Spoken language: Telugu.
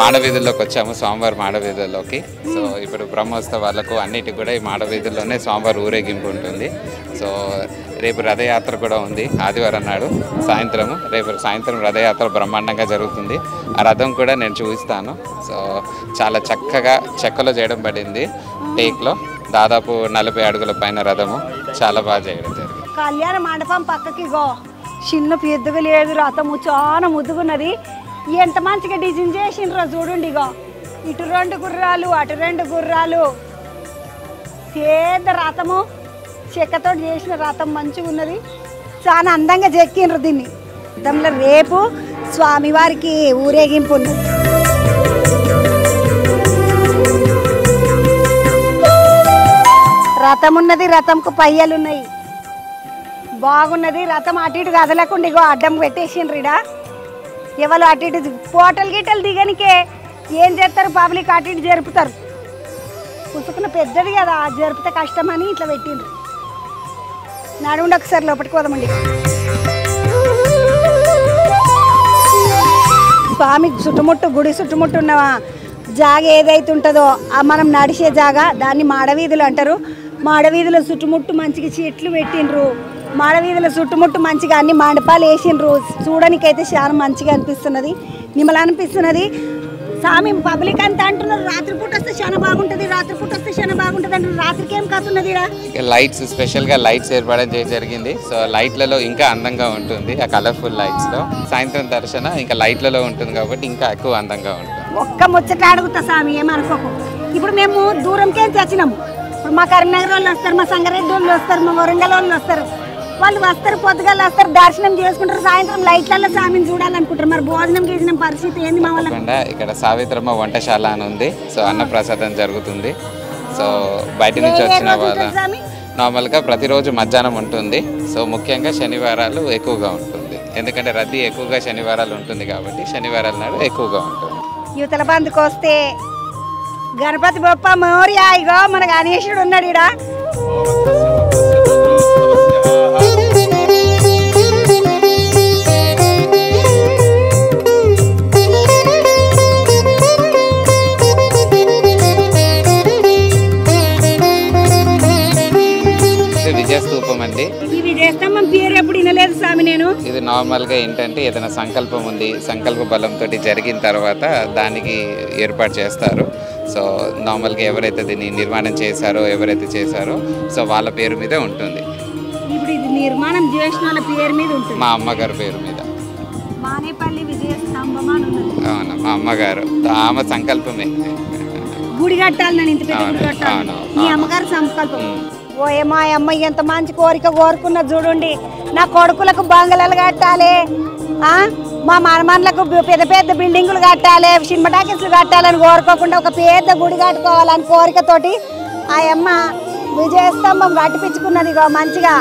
మాడవీధుల్లోకి వచ్చాము, స్వామివారి మాడవీధుల్లోకి. సో ఇప్పుడు బ్రహ్మోత్సవాలకు అన్నిటికి కూడా ఈ మాడవీధుల్లోనే స్వామివారి ఊరేగింపు ఉంటుంది. సో రేపు రథయాత్ర కూడా ఉంది, ఆదివారం నాడు సాయంత్రము. రేపు సాయంత్రం రథయాత్ర బ్రహ్మాండంగా జరుగుతుంది. ఆ రథం కూడా నేను చూపిస్తాను. సో చాలా చక్కగా చెక్కలో చేయడం పడింది, టేక్లో దాదాపు 40 అడుగుల పైన రథము చాలా బాగా చేయడం జరిగింది. కళ్యాణ మండపం పక్కకి గో చిన్న పెద్దగా లేదు, రథము చాలా ముద్దుగున్నది. ఎంత మంచిగా డిజైన్ చేసిండ్రో చూడండి. ఇగో ఇటు 2 గుర్రాలు అటు 2 గుర్రాలు, పెద్ద రథము చెక్కతో చేసిన రథం మంచిగా ఉన్నది, చాలా అందంగా చెక్కిండ్రు దీన్ని. రథంలో రేపు స్వామివారికి ఊరేగింపు ఉన్నది. రథం ఉన్నది, రథంకు పయ్యలు ఉన్నాయి, బాగున్నది. రథం అటు ఇటు కదలకుండా ఇగో అడ్డం పెట్టేసిండ్రు. ఇడ ఎవరు అటు ఇటు పోటలు గిట్టలు దిగనికే ఏం చేస్తారు, పబ్లిక్ అటు ఇటు జరుపుతారు. పుసుకున్న పెద్దది కదా, జరిపితే కష్టమని ఇట్లా పెట్టిండ్రు. నడుండి ఒకసారి లోపలికి పోదామండి. స్వామి చుట్టుముట్టు గుడి చుట్టుముట్టు ఉన్న జాగ ఏదైతే ఉంటుందో మనం నడిచే జాగా దాన్ని మాడవీధులు అంటారు. మాడవీధుల చుట్టుముట్టు మంచిగా చెట్లు పెట్టిండ్రు, మాడవీధుల చుట్టుముట్టు మంచిగా అన్ని మండపాలు వేసిండ్రు. చూడడానికైతే చాలా మంచిగా అనిపిస్తున్నది, నిమ్మల అనిపిస్తున్నది. స్వామి పబ్లిక్ అంతా అంటున్నారు రాత్రిపూట వస్తే చాలా బాగుంటుంది, రాత్రిపూట వస్తే చాలా బాగుంటుంది అంటారు. రాత్రికి ఏం కాతున్నది లైట్స్, స్పెషల్గా లైట్స్ ఏర్పడడం జరిగింది. సో లైట్లలో ఇంకా అందంగా ఉంటుంది, ఆ కలర్ఫుల్ లైట్స్లో. సాయంత్రం దర్శనం ఇంకా లైట్లలో ఉంటుంది కాబట్టి ఇంకా ఎక్కువ అందంగా ఉంటుంది. ఒక్క ముచ్చట అడుగుతా స్వామి, ఏమనుకోకు. ఇప్పుడు మేము దూరంకే వచ్చినాము. ఇప్పుడు మా కరీంనగర్ వాళ్ళు వస్తారు, మా సంగారెడ్డి వాళ్ళు వస్తారు, మా వరంగల్ వాళ్ళు వస్తారు. వాళ్ళు వస్తారు, పొద్దుగాల వస్తారు, దర్శనం చేసుకుంటారు, సాయంత్రం లైట్లలో స్వామిని చూడాలనుకుంటారు. మరి భోజనం చేసిన పరిస్థితి ఏంది మా వాళ్ళ? ఇక్కడ సావిత్రమ్మ వంటశాల అని ఉంది. సో అన్నప్రసాదం జరుగుతుంది. సో బయట నుంచి వచ్చిన వాళ్ళ నార్మల్గా ప్రతిరోజు మధ్యాహ్నం ఉంటుంది. సో ముఖ్యంగా శనివారాలు ఎక్కువగా ఉంటుంది, ఎందుకంటే రద్దీ ఎక్కువగా శనివారాలు ఉంటుంది కాబట్టి శనివారాల నాడు ఎక్కువగా ఉంటుంది. యువతల బంధుకు వస్తే గణపతి బొప్ప మోరియా, ఇగో మన గణేశుడు ఉన్నాడు ఈడ. విజయస్తూపం అండి. ఈ విజయస్తంభం పేరు ఎప్పుడు వినలేదు స్వామి నేను. ఇది నార్మల్గా ఏంటంటే ఏదైనా సంకల్పం ఉంది, సంకల్ప బలంతో జరిగిన తర్వాత దానికి ఏర్పాటు చేస్తారు. సో నార్మల్గా ఎవరైతే దీన్ని నిర్మాణం చేశారో, ఎవరైతే చేశారో సో వాళ్ళ పేరు మీదే ఉంటుంది. ఇప్పుడు ఇది నిర్మాణం చేసిన వాళ్ళ పేరు మీద ఉంటుంది, మా అమ్మగారు పేరు మీద. మానేపల్లి విజయస్తంభం అని ఉన్నది. అవును, మా అమ్మగారు, ఆమె సంకల్పమే. గుడి కట్టాలి నేను, ఇంత పెద్ద గుడి కట్టాలి, మీ అమ్మగారు సంకల్పం. ఓ ఏమా అమ్మ ఎంత మంచి కోరిక కోరుకున్నది చూడండి. నా కొడుకులకు బంగళాలు కట్టాలి, మా మనమన్లకు పెద్ద పెద్ద బిల్డింగులు కట్టాలి, సినిమా టాకీస్లు కట్టాలని కోరుకోకుండా ఒక పెద్ద గుడి కట్టుకోవాలని కోరికతోటి ఆ అమ్మ విజయస్తంభం కట్టిపించుకున్నది మంచిగా.